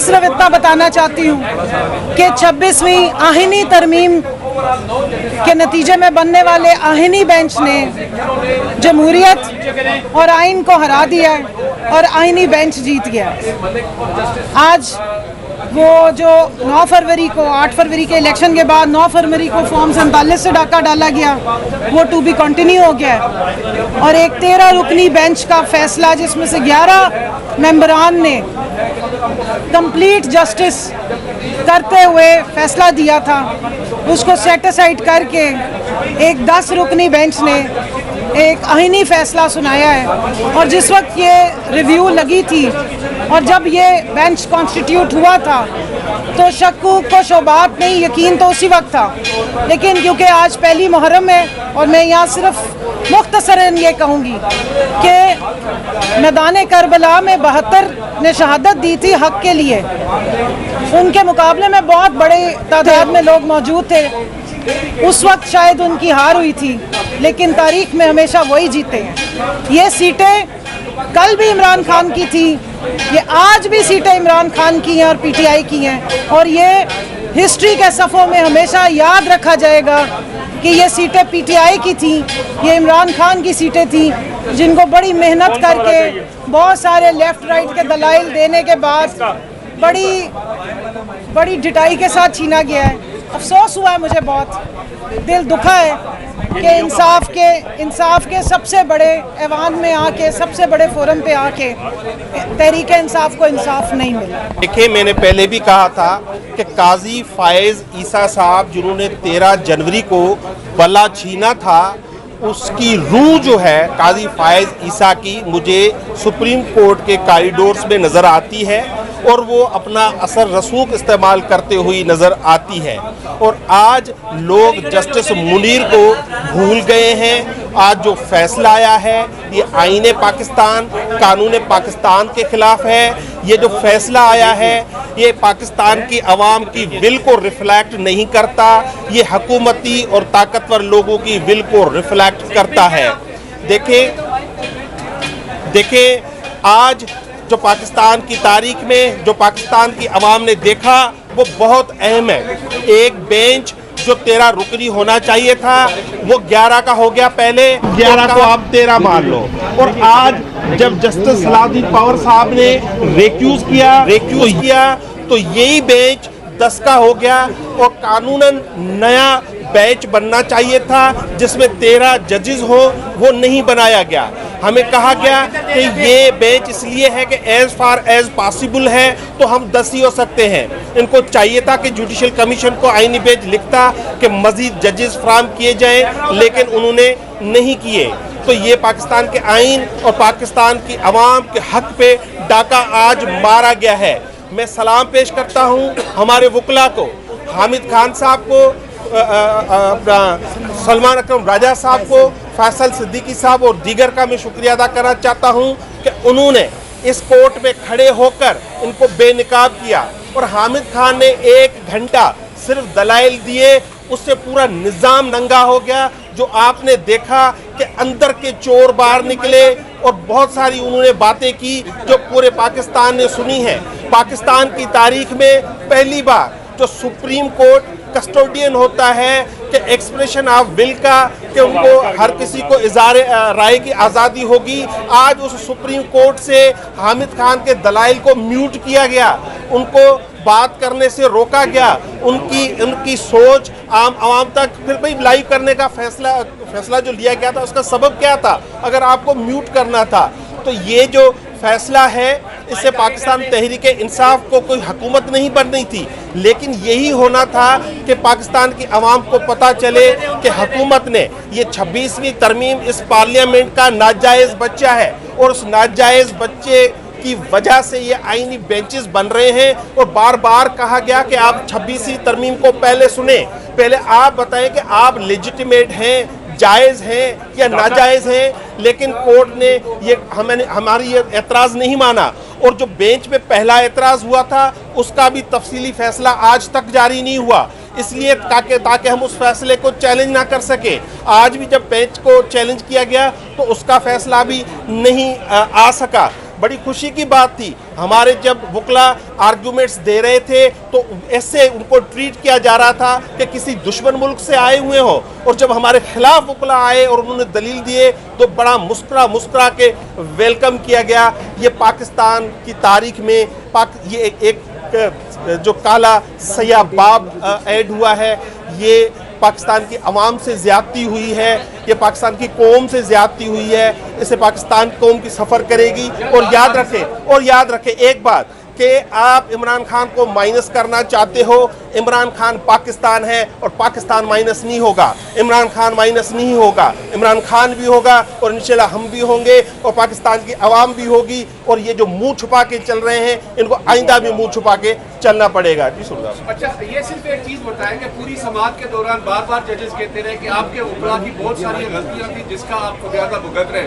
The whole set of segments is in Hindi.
सिर्फ इतना बताना चाहती हूँ कि 26वीं आहिनी तरमीम के नतीजे में बनने वाले आहिनी बेंच ने जमहूरियत और आइन को हरा दिया है और आइनी बेंच जीत गया। आज वो जो 9 फरवरी को 8 फरवरी के इलेक्शन के बाद 9 फरवरी को फॉर्म 47 से डाका डाला गया, वो टू बी कंटिन्यू हो गया है और एक 13 रुकनी बेंच का फैसला जिसमें से 11 मेंबरान ने कंप्लीट जस्टिस करते हुए फैसला दिया था, उसको सेट असाइड करके एक 10 रुकनी बेंच ने एक आईनी फैसला सुनाया है। और जिस वक्त ये रिव्यू लगी थी और जब ये बेंच कॉन्स्टिट्यूट हुआ था तो शक्कूक को शोबात नहीं, यकीन तो उसी वक्त था, लेकिन क्योंकि आज पहली मुहर्रम है और मैं यहाँ सिर्फ मुख्तसरन ये कहूँगी कि मैदान करबला में 72 ने शहादत दी थी हक के लिए, उनके मुकाबले में बहुत बड़े तादाद में लोग मौजूद थे। उस वक्त शायद उनकी हार हुई थी, लेकिन तारीख में हमेशा वही जीते हैं। ये सीटें कल भी इमरान खान की थी, ये आज भी सीटें इमरान खान की हैं और पीटीआई की हैं, और ये हिस्ट्री के सफ़ों में हमेशा याद रखा जाएगा कि ये सीटें पीटीआई की थी, ये इमरान खान की सीटें थी, जिनको बड़ी मेहनत करके बहुत सारे लेफ़्ट राइट के दलाइल देने के बाद बड़ी डिटाई के साथ छीना गया है। अफसोस हुआ है, मुझे बहुत दिल दुखा है कि इंसाफ के सबसे बड़े ऐवान में आके, सबसे बड़े फोरम पे आके तहरीक इंसाफ को इंसाफ नहीं मिला। देखिए, मैंने पहले भी कहा था कि काजी फायज ईसा साहब जिन्होंने 13 जनवरी को बल्ला छीना था, उसकी रूह जो है काजी फायज ईसा की मुझे सुप्रीम कोर्ट के कॉरिडोर्स में नज़र आती है और वो अपना असर रसूख इस्तेमाल करते हुई नज़र आती है। और आज लोग जस्टिस मुनीर को भूल गए हैं। आज जो फैसला आया है ये आईने पाकिस्तान, कानून पाकिस्तान के खिलाफ है। ये जो फैसला आया है ये पाकिस्तान की आवाम की विल को रिफ्लेक्ट नहीं करता, ये हुकूमती और ताकतवर लोगों की विल को रिफ्लेक्ट करता है। देखें आज जो पाकिस्तान की तारीख में जो पाकिस्तान की आवाम ने देखा वो बहुत अहम है। एक बेंच जो 13 रुकनी होना चाहिए था वो 11 का हो गया, पहले 11 को आप 13 मान लो। और आज जब जस्टिस सलाउद्दीन पवर साहब ने रेक्यूज किया तो यही बेंच 10 का हो गया और कानूनन नया बेंच बनना चाहिए था जिसमें 13 जजेस हो, वो नहीं बनाया गया। हमें कहा गया कि ये बेंच इसलिए है कि एज फार एज पॉसिबल है तो हम 10 ही हो सकते हैं। इनको चाहिए था कि जुडिशल कमीशन को आईनी बेंच लिखता कि मजीद जजेस फराहम किए जाएं, लेकिन उन्होंने नहीं किए। तो ये पाकिस्तान के आइन और पाकिस्तान की आवाम के हक पे डाका आज मारा गया है। मैं सलाम पेश करता हूँ हमारे वकला को, हामिद खान साहब को, सलमान अकरम राजा साहब को, फैसल सिद्दीकी साहब और दीगर का मैं शुक्रिया अदा करना चाहता हूं कि उन्होंने इस कोर्ट में खड़े होकर इनको बेनकाब किया। और हामिद खान ने 1 घंटा सिर्फ दलाइल दिए, उससे पूरा निज़ाम नंगा हो गया। जो आपने देखा कि अंदर के चोर बाहर निकले और बहुत सारी उन्होंने बातें की जो पूरे पाकिस्तान ने सुनी है। पाकिस्तान की तारीख में पहली बार जो सुप्रीम कोर्ट कस्टोडियन होता है कि एक्सप्रेशन ऑफ विल का, कि उनको हर किसी को इज़हार राय की आज़ादी होगी। आज उस सुप्रीम कोर्ट से हामिद खान के दलाइल को म्यूट किया गया, उनको बात करने से रोका गया, उनकी सोच आवाम तक फिर भाई लाइव करने का फैसला जो लिया गया था उसका सबब क्या था अगर आपको म्यूट करना था। तो ये जो फैसला है इससे पाकिस्तान तहरीक इंसाफ को कोई हुकूमत नहीं बननी थी, लेकिन यही होना था कि पाकिस्तान की आवाम को पता चले कि हुकूमत ने ये 26वीं तरमीम इस पार्लियामेंट का नाजायज़ बच्चा है और उस नाजायज़ बच्चे की वजह से ये आईनी बेंचेस बन रहे हैं। और बार बार कहा गया कि आप 26वीं तरमीम को पहले सुने, पहले आप बताएं कि आप लेजिटिमेट हैं, जायज़ हैं या नाजायज़ हैं। लेकिन कोर्ट ने ये हमारी ये एतराज़ नहीं माना और जो बेंच में पहला एतराज़ हुआ था उसका भी तफसीली फैसला आज तक जारी नहीं हुआ, इसलिए ताकि हम उस फैसले को चैलेंज ना कर सके। आज भी जब बेंच को चैलेंज किया गया तो उसका फैसला भी नहीं आ सका। बड़ी खुशी की बात थी। हमारे जब वकला आर्गुमेंट्स दे रहे थे तो ऐसे उनको ट्रीट किया जा रहा था कि किसी दुश्मन मुल्क से आए हुए हो, और जब हमारे खिलाफ वकला आए और उन्होंने दलील दिए तो बड़ा मुस्कुरा के वेलकम किया गया। ये पाकिस्तान की तारीख में ये एक जो काला सयाह बाब ऐड हुआ है, ये पाकिस्तान की अवाम से ज़्यादती हुई है, ये पाकिस्तान की कौम से ज़्यादती हुई है। इसे पाकिस्तान कौम की सफ़र करेगी। और याद रखें एक बात कि आप इमरान खान को माइनस करना चाहते हो, इमरान खान पाकिस्तान है और पाकिस्तान माइनस नहीं होगा। इमरान खान माइनस नहीं होगा, इमरान खान भी होगा और इंशाल्लाह हम भी होंगे और पाकिस्तान की आवाम भी होगी। और ये जो मुंह छुपा के चल रहे हैं, इनको आइंदा भी मुंह छुपा के चलना पड़ेगा। जी सुल्तान। अच्छा, ये सिर्फ एक चीज बताएं कि पूरी समाअत के दौरान बार बार जजेस कहते रहे कि आपके वकला की बहुत सारी गलतियां थी जिसका आप खुद भुगत रहे,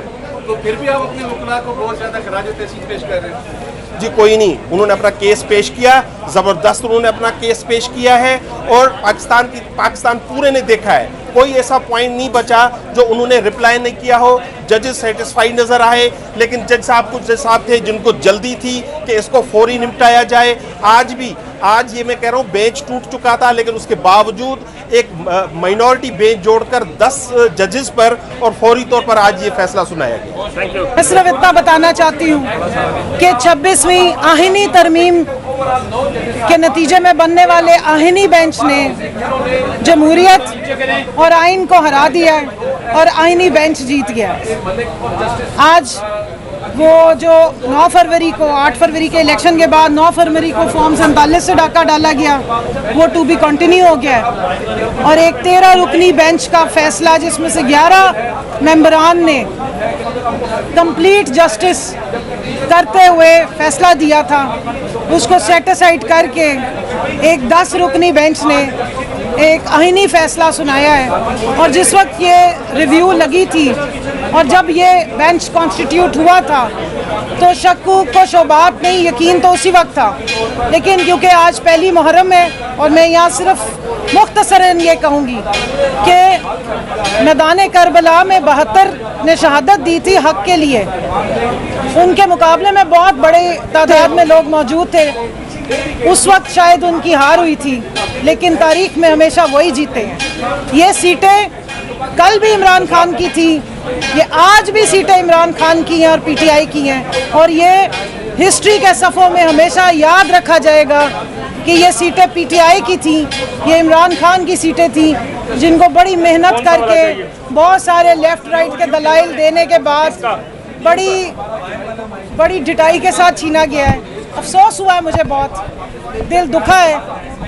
तो फिर भी आप अपने वकला को बहुत ज्यादा खराज तहसीन पेश कर रहे हैं। जी कोई नहीं, उन्होंने अपना केस पेश किया, ज़बरदस्त उन्होंने अपना केस पेश किया है और पाकिस्तान पूरे ने देखा है, कोई ऐसा पॉइंट नहीं बचा जो उन्होंने रिप्लाई नहीं किया हो। जजेस सेटिस्फाइड नज़र आए, लेकिन जज साहब थे जिनको जल्दी थी कि इसको फौरी निपटाया जाए। आज ये मैं कह रहा हूँ बेंच टूट चुका था, लेकिन उसके बावजूद एक माइनॉरिटी बेंच जोड़कर 10 जजेस पर और फौरी तौर पर आज ये फैसला सुनाया गया। मैं सिर्फ इतना बताना चाहती हूँ कि 26वीं आहिनी तरमीम के नतीजे में बनने वाले आहिनी बेंच ने जमहूरियत और आइन को हरा दिया है और आइनी बेंच जीत गया। आज वो जो 9 फरवरी को 8 फरवरी के इलेक्शन के बाद 9 फरवरी को फॉर्म 47 से डाका डाला गया, वो टू बी कंटिन्यू हो गया है। और एक 13 रुकनी बेंच का फैसला जिसमें से 11 मेंबरान ने कंप्लीट जस्टिस करते हुए फैसला दिया था, उसको सेट असाइड करके एक 10 रुकनी बेंच ने एक आईनी फैसला सुनाया है। और जिस वक्त ये रिव्यू लगी थी और जब ये बेंच कॉन्स्टिट्यूट हुआ था तो शक्कूक को शोबात नहीं, यकीन तो उसी वक्त था। लेकिन क्योंकि आज पहली मुहर्रम है और मैं यहाँ सिर्फ मुख्तसरन ये कहूँगी कि मैदान करबला में 72 ने शहादत दी थी हक के लिए, उनके मुकाबले में बहुत बड़े तादाद में लोग मौजूद थे। उस वक्त शायद उनकी हार हुई थी, लेकिन तारीख में हमेशा वही जीते हैं। ये सीटें कल भी इमरान खान की थी, ये आज भी सीटें इमरान खान की हैं और पीटीआई की हैं, और ये हिस्ट्री के सफ़ों में हमेशा याद रखा जाएगा कि ये सीटें पीटीआई की थी, ये इमरान खान की सीटें थी, जिनको बड़ी मेहनत करके बहुत सारे लेफ़्ट राइट के दलाइल देने के बाद बड़ी ढिठाई के साथ छीना गया है। अफसोस हुआ है, मुझे बहुत दिल दुखा है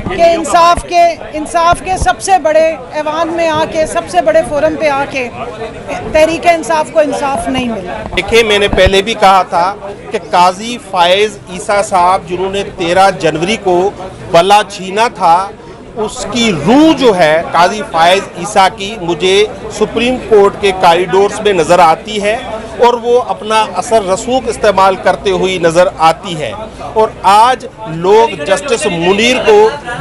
कि इंसाफ के सबसे बड़े ऐवान में आके, सबसे बड़े फोरम पे आके तहरीक इंसाफ को इंसाफ नहीं मिला। देखिए, मैंने पहले भी कहा था कि काजी फायज ईसा साहब जिन्होंने 13 जनवरी को बल्ला छीना था, उसकी रूह जो है काजी फायज ईसा की मुझे सुप्रीम कोर्ट के कॉरिडोर्स में नज़र आती है और वो अपना असर रसूख इस्तेमाल करते हुई नज़र आती है। और आज लोग जस्टिस मुनीर को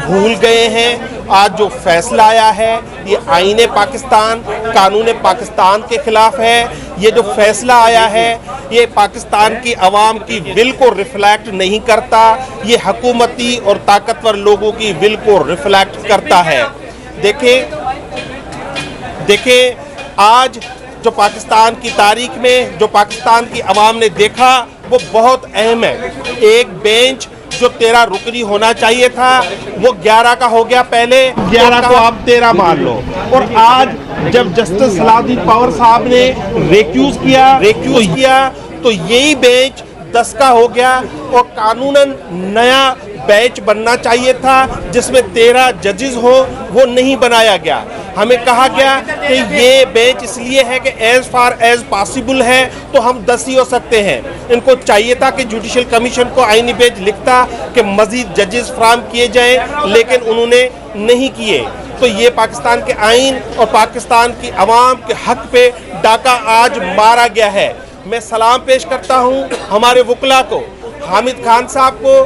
भूल गए हैं। आज जो फैसला आया है ये आईने पाकिस्तान, कानून पाकिस्तान के खिलाफ है। ये जो फैसला आया है ये पाकिस्तान की आवाम की विल को रिफ्लेक्ट नहीं करता, ये हुकूमती और ताकतवर लोगों की विल को रिफ्लेक्ट करता है। देखें आज जो पाकिस्तान की तारीख में जो पाकिस्तान की आवाम ने देखा वो बहुत अहम है। एक बेंच जो 13 रुकनी होना चाहिए था वो 11 का हो गया, पहले 11 को आप 13 मान लो। और आज जब जस्टिस सलाउद्दीन पवर साहब ने रेक्यूज किया तो यही बेंच 10 का हो गया और कानूनन नया बेंच बनना चाहिए था जिसमें 13 जजेस हो, वो नहीं बनाया गया। हमें कहा गया कि ये बेंच इसलिए है कि एज फार एज पॉसिबल है तो हम 10 ही हो सकते हैं। इनको चाहिए था कि जुडिशल कमीशन को आईनी बेंच लिखता कि मजीद जजेस फराहम किए जाएं, लेकिन उन्होंने नहीं किए। तो ये पाकिस्तान के आइन और पाकिस्तान की आवाम के हक पे डाका आज मारा गया है। मैं सलाम पेश करता हूँ हमारे वकला को, हामिद खान साहब को,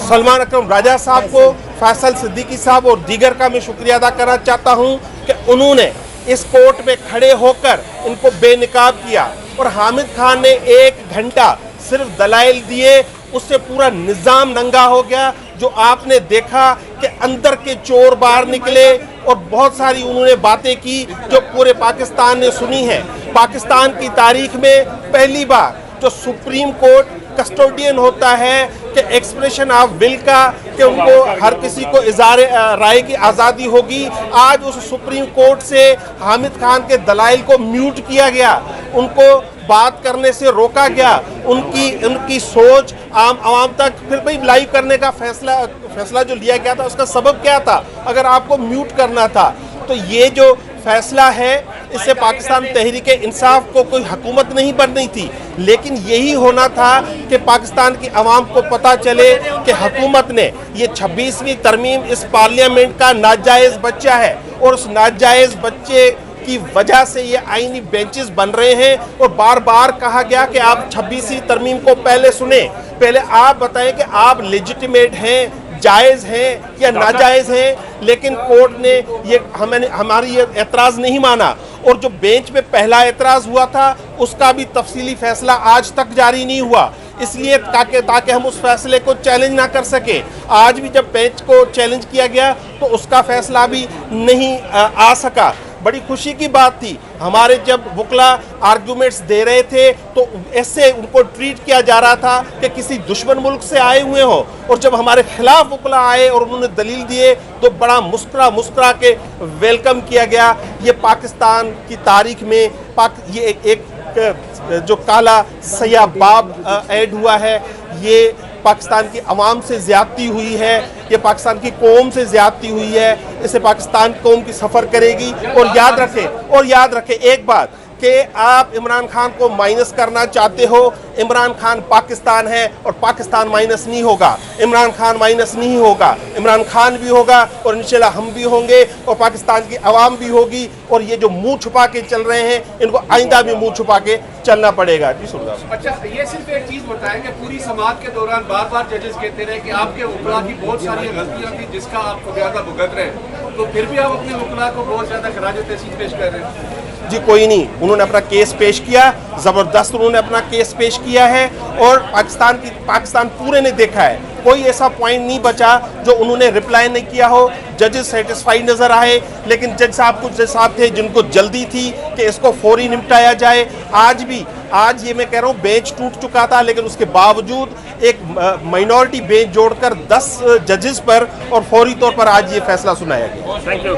सलमान अकरम राजा साहब को, फैसल सिद्दीकी साहब और दीगर का मैं शुक्रिया अदा करना चाहता हूँ कि उन्होंने इस कोर्ट में खड़े होकर इनको बेनकाब किया। और हामिद खान ने 1 घंटा सिर्फ दलाइल दिए, उससे पूरा निजाम नंगा हो गया। जो आपने देखा कि अंदर के चोर बाहर निकले और बहुत सारी उन्होंने बातें की जो पूरे पाकिस्तान ने सुनी है। पाकिस्तान की तारीख में पहली बार जो सुप्रीम कोर्ट कस्टोडियन होता है कि एक्सप्रेशन ऑफ विल का, कि उनको हर किसी को इज़हार राय की आज़ादी होगी, आज उस सुप्रीम कोर्ट से हामिद खान के दलाइल को म्यूट किया गया, उनको बात करने से रोका गया, उनकी सोच आवाम तक फिर भाई लाइव करने का फैसला जो लिया गया था उसका सबब क्या था अगर आपको म्यूट करना था। तो ये जो फैसला है इससे पाकिस्तान तहरीक इंसाफ को कोई हुकूमत नहीं बननी थी, लेकिन यही होना था कि पाकिस्तान की आवाम को पता चले कि हुकूमत ने ये 26वीं तरमीम इस पार्लियामेंट का नाजायज़ बच्चा है और उस नाजायज़ बच्चे की वजह से ये आईनी बेंचेस बन रहे हैं। और बार बार कहा गया कि आप 26वीं तरमीम को पहले सुने, पहले आप बताएं कि आप लेजिटिमेट हैं, जायज़ हैं या नाजायज़ हैं, लेकिन कोर्ट ने ये हमारी ये एतराज़ नहीं माना। और जो बेंच में पहला एतराज़ हुआ था उसका भी तफसीली फैसला आज तक जारी नहीं हुआ, इसलिए ताकि हम उस फैसले को चैलेंज ना कर सके। आज भी जब बेंच को चैलेंज किया गया तो उसका फैसला भी नहीं आ सका। बड़ी खुशी की बात थी, हमारे जब वकला आर्गूमेंट्स दे रहे थे तो ऐसे उनको ट्रीट किया जा रहा था कि किसी दुश्मन मुल्क से आए हुए हो, और जब हमारे खिलाफ वकला आए और उन्होंने दलील दिए तो बड़ा मुस्कुरा के वेलकम किया गया। ये पाकिस्तान की तारीख में ये एक जो काला सयाह बाब ऐड हुआ है, ये पाकिस्तान की आवाम से ज़्यादती हुई है, ये पाकिस्तान की कौम से ज़्यादती हुई है, इसे पाकिस्तान कौम की सफ़र करेगी। और याद रखें एक बात कि आप इमरान खान को माइनस करना चाहते हो, इमरान खान पाकिस्तान है और पाकिस्तान माइनस नहीं होगा, इमरान खान माइनस नहीं होगा, इमरान खान भी होगा और इंशाल्लाह हम भी होंगे और पाकिस्तान की आवाम भी होगी। और ये जो मुंह छुपा के चल रहे हैं इनको आइंदा भी मुंह छुपा के चलना पड़ेगा। जी सुरदास। अच्छा, ये सिर्फ एक चीज बताएंगे, पूरी समाअत के दौरान बार बार जजेस कहते रहे कि आपके वकला की बहुत सारी गलतियां थी जिसका आप खुदियादा भुगत रहे, तो फिर भी आप अपने वकला को बहुत ज्यादा खराज तहसीन पेश कर रहे हैं। जी कोई नहीं, उन्होंने अपना केस पेश किया, ज़बरदस्त उन्होंने अपना केस पेश किया है और पाकिस्तान पूरे ने देखा है, कोई ऐसा पॉइंट नहीं बचा जो उन्होंने रिप्लाई नहीं किया हो। जजेस सेटिस्फाइड नज़र आए, लेकिन जज साहब थे जिनको जल्दी थी कि इसको फौरी निपटाया जाए। आज ये मैं कह रहा हूँ बेंच टूट चुका था, लेकिन उसके बावजूद एक माइनॉरिटी बेंच जोड़कर 10 जजेस पर और फौरी तौर पर आज ये फैसला सुनाया गया। Thank you.